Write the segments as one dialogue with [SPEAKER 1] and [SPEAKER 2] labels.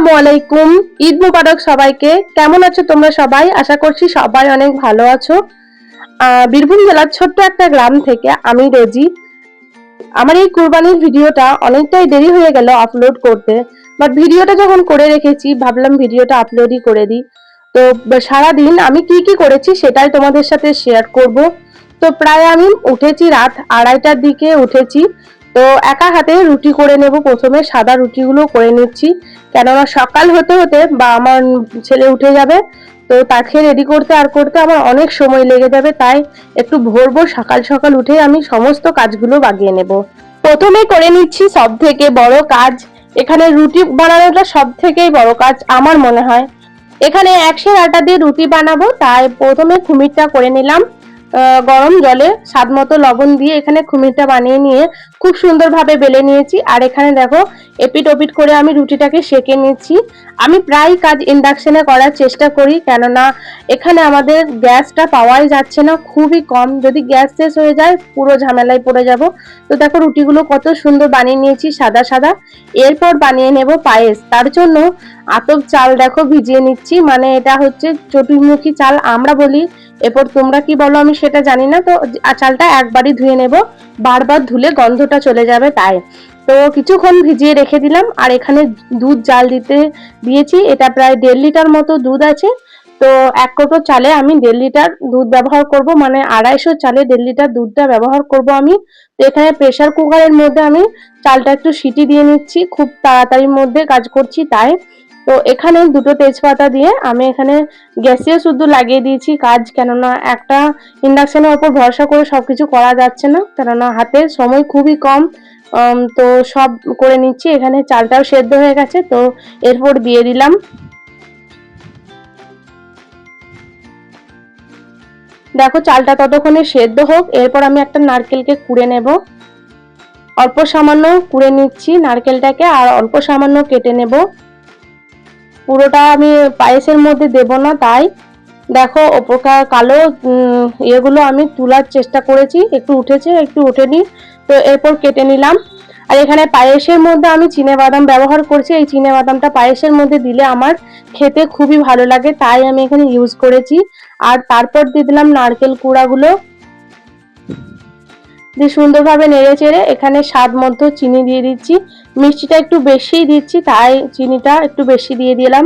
[SPEAKER 1] আসসালামু আলাইকুম। ঈদ মুবারক সবাইকে। কেমন আছো তোমরা সবাই? আশা করছি সবাই অনেক ভালো আছো। বীরভূম জেলার ছোট্ট একটা গ্রাম থেকে আমি রোজি। আমার এই কুরবানির ভিডিওটা অনেকটাই দেরি হয়ে গেল আপলোড করতে, বাট ভিডিওটা যখন করে রেখেছি ভাবলাম ভিডিওটা আপলোডই করে দিই। তো সারাদিন আমি কি কি করেছি সেটাই তোমাদের সাথে শেয়ার করব। তো প্রায় আমি উঠেছি রাত 2:30টার দিকে উঠেছি। তো একা হাতে রুটি করে নেব, প্রথমে সাদা রুটিগুলো করে নিচ্ছি, কেননা সকাল হতে হতে বা আমার ছেলে উঠে যাবে, তো তাকে রেডি করতে আর করতে আমার অনেক সময় লেগে যাবে। তাই একটু ভোর ভোর সকাল সকাল উঠে আমি সমস্ত কাজগুলো বাগিয়ে নেব। প্রথমে করে নিচ্ছি সব থেকে বড় কাজ, এখানে রুটি বানানোটা সব থেকেই বড় কাজ আমার মনে হয়। এখানে 100 আটা দিয়ে রুটি বানাবো, তাই প্রথমে খুমিরটা করে নিলাম। গরম জলে স্বাদ মতো লবণ দিয়ে এখানে খুমিরটা বানিয়ে নিয়ে খুব সুন্দরভাবে বেলে নিয়েছি। আর এখানে দেখো এপিট ওপিট করে আমি রুটিটাকে সেঁকে নিচ্ছি। আমি প্রায় কাজ ইন্ডাকশনে করার চেষ্টা করি, কেননা এখানে আমাদের গ্যাসটা পাওয়াই যাচ্ছে না, খুবই কম। যদি গ্যাস শেষ হয়ে যায় পুরো ঝামেলায় পড়ে যাব। তো দেখো রুটিগুলো কত সুন্দর বানিয়ে নিয়েছি সাদা সাদা। এরপর বানিয়ে নেব পায়েস। তার জন্য আতপ চাল দেখো ভিজিয়ে নিচ্ছি, মানে এটা হচ্ছে চতুর্মুখী চাল আমরা বলি, এরপর তোমরা কি বলো আমি সেটা জানি না। তো চালটা একবারই ধুয়ে নেব, বারবার ধুলে গন্ধটা চলে যাবে, তাই তো কিছুক্ষণ ভিজিয়ে রেখে দিলাম। আর এখানে দুধ জাল দিতে দিয়েছি, এটা প্রায় 1.5 লিটার মতো দুধ আছে। তো 1 কোটো চালে আমি 1.5 লিটার দুধ ব্যবহার করব, মানে 250 চালে 1.5 লিটার দুধটা ব্যবহার করব আমি। তো এখানে প্রেসার কুকারের মধ্যে আমি চালটা একটু সিটি দিয়ে নিচ্ছি, খুব তাড়াতাড়ির মধ্যে কাজ করছি তাই। তো এখানে দুটো তেজপাতা দিয়ে আমি এখানে গ্যাসে শুদ্ধ লাগিয়ে দিয়েছি কাজ, কেননা একটা ইন্ডাকশনের উপর ভরসা করে সবকিছু করা যাচ্ছে না, কেননা হাতের সময় খুবই কম। তো সব করে নিচ্ছি। এখানে চালটাও সেদ্ধ হয়ে গেছে, তো এরপর দিয়ে দিলাম। দেখো চালটা ততক্ষণে সেদ্ধ হোক, এরপর আমি একটা নারকেলকে কুড়ে নেব। অল্প সামান্য কুড়ে নিচ্ছি নারকেলটাকে, আর অল্প সামান্য কেটে নেব। পুরোটা আমি পায়েসের মধ্যে দেব না, তাই দেখো ওপরকার কালো এগুলো আমি তোলার চেষ্টা করেছি, একটু উঠেছে একটু ওঠেনি। তো এরপর কেটে নিলাম। আর এখানে পায়েসের মধ্যে আমি চিনেবাদাম ব্যবহার করছি, এই চিনেবাদামটা পায়েসের মধ্যে দিলে আমার খেতে খুবই ভালো লাগে, তাই আমি এখানে ইউজ করেছি। আর তারপর দিয়ে দিলাম নারকেল কুড়াগুলো, দিয়ে সুন্দরভাবে নেড়ে চেড়ে এখানে স্বাদ মতো চিনি দিয়ে দিচ্ছি। মিষ্টিটা একটু বেশিই দিচ্ছি, তাই চিনিটা একটু বেশি দিয়ে দিলাম।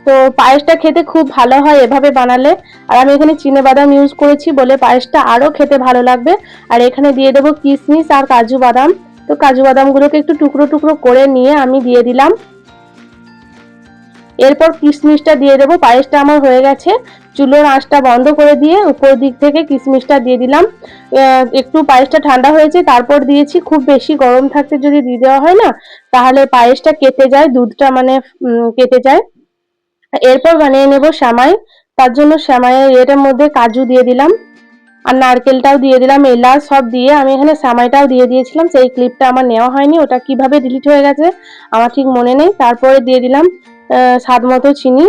[SPEAKER 1] তো পায়েসটা খেতে খুব ভালো হয় এভাবে বানালে। আর আমি এখানে চিনেবাদাম ইউজ করেছি বলে পায়েসটা আরো খেতে ভালো লাগবে। আর এখানে দিয়ে দেবো কিশমিশ আর কাজু বাদাম। তো কাজু বাদামগুলোকে একটু টুকরো টুকরো করে নিয়ে আমি দিয়ে দিলাম। এরপর কিশমিশটা দিয়ে দেবো। পায়েসটা আমার হয়ে গেছে, চুলোর আঁচটা বন্ধ করে দিয়ে উপর দিক থেকে কিশমিশটা দিয়ে দিলাম। একটু পায়েসটা ঠান্ডা হয়েছে তারপর দিয়েছি, খুব বেশি গরম থাকতে যদি দিয়ে দেওয়া হয় না তাহলে পায়েসটা কেটে যায়, দুধটা মানে কেটে যায়। এরপর বানিয়ে নেব সেমাই। তার জন্য সেমাইয়ের এটার মধ্যে কাজু দিয়ে দিলাম, আর নারকেলটাও দিয়ে দিলাম, এলাচ সব দিয়ে আমি এখানে সেমাইটাও দিয়ে দিয়েছিলাম, সেই ক্লিপটা আমার নেওয়া হয়নি, ওটা কিভাবে ডিলিট হয়ে গেছে আমার ঠিক মনে নেই। তারপরে দিয়ে দিলাম স্বাদ মতো চিনি।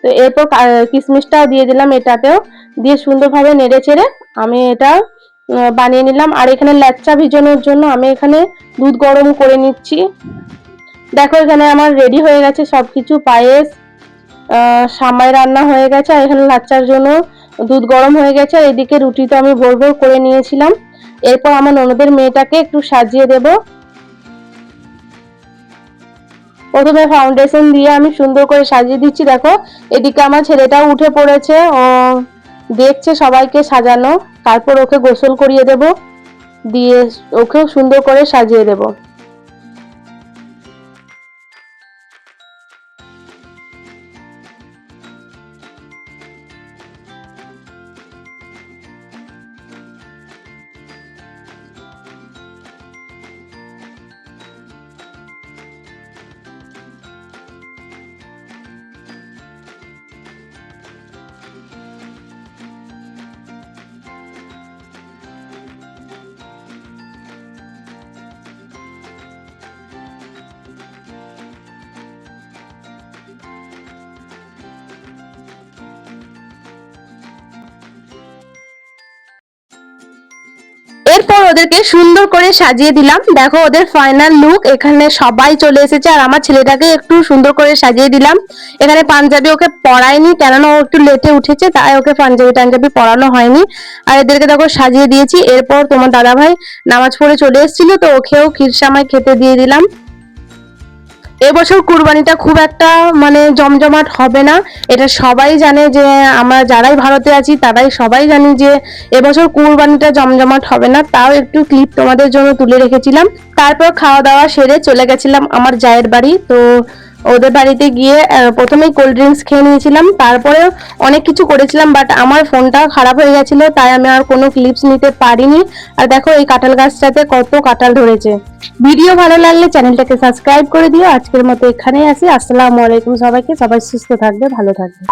[SPEAKER 1] তো এরপর কিশমিশটাও দিয়ে দিলাম এটাতেও, দিয়ে সুন্দরভাবে নেড়ে চেড়ে আমি এটা বানিয়ে নিলাম। আর এখানে ল্যাচ্চা ভিজানোর জন্য আমি এখানে দুধ গরম করে নিচ্ছি। দেখো এখানে আমার রেডি হয়ে গেছে সবকিছু, পায়েস সামাই রান্না হয়ে গেছে, আর এখানে লাচ্চার জন্য দুধ গরম হয়ে গেছে। আর এদিকে রুটি তো আমি ভোর ভোর করে নিয়েছিলাম। এরপর আমার ননদের মেয়েটাকে একটু সাজিয়ে দেব। প্রথমে ফাউন্ডেশন দিয়ে আমি সুন্দর করে সাজিয়ে দিচ্ছি। দেখো এদিকে আমার ছেলেটাও উঠে পড়েছে, ও দেখছে সবাইকে সাজানো। তারপর ওকে গোসল করিয়ে দেব, দিয়ে ওকেও সুন্দর করে সাজিয়ে দেব। ওদেরকে সুন্দর করে সাজিয়ে দিলাম। দেখো ওদের ফাইনাল লুক, এখানে সবাই চলে এসেছে আর আমার ছেলেটাকে একটু সুন্দর করে সাজিয়ে দিলাম। এখানে পাঞ্জাবি ওকে পরাইনি, কেননা ও একটু লেটে উঠেছে, তাই ওকে পাঞ্জাবি পরানো হয়নি। আর এদেরকে দেখো সাজিয়ে দিয়েছি। এরপর তোমার দাদা ভাই নামাজ পড়ে চলে এসেছিল, তো ওকেও ক্ষীরসামাই খেতে দিয়ে দিলাম। এবছর কুরবানিটা খুব একটা মানে জমজমাট হবে না, এটা সবাই জানে, যে আমরা যারাই ভারতে আছি তারাই সবাই জানি যে এবছর কুরবানিটা জমজমাট হবে না। তাও একটু ক্লিপ তোমাদের জন্য তুলে রেখেছিলাম। তারপর খাওয়া দাওয়া সেরে চলে গেছিলাম আমার জায়ের বাড়ি। তো ওদের বাড়িতে গিয়ে প্রথমেই কোল্ড ড্রিঙ্কস খেয়ে নিয়েছিলাম, তারপরে অনেক কিছু করেছিলাম, বাট আমার ফোনটা খারাপ হয়ে গেছিল, তাই আমি আর কোনো ক্লিপস নিতে পারিনি। আর দেখো এই কাঁঠাল গাছটাতে কত কাঁঠাল ধরেছে। ভিডিও ভালো লাগলে চ্যানেলটাকে সাবস্ক্রাইব করে দিও। আজকের মতো এখানেই আসি। আসসালামু আলাইকুম সবাইকে। সবাই সুস্থ থাকবে, ভালো থাকবে।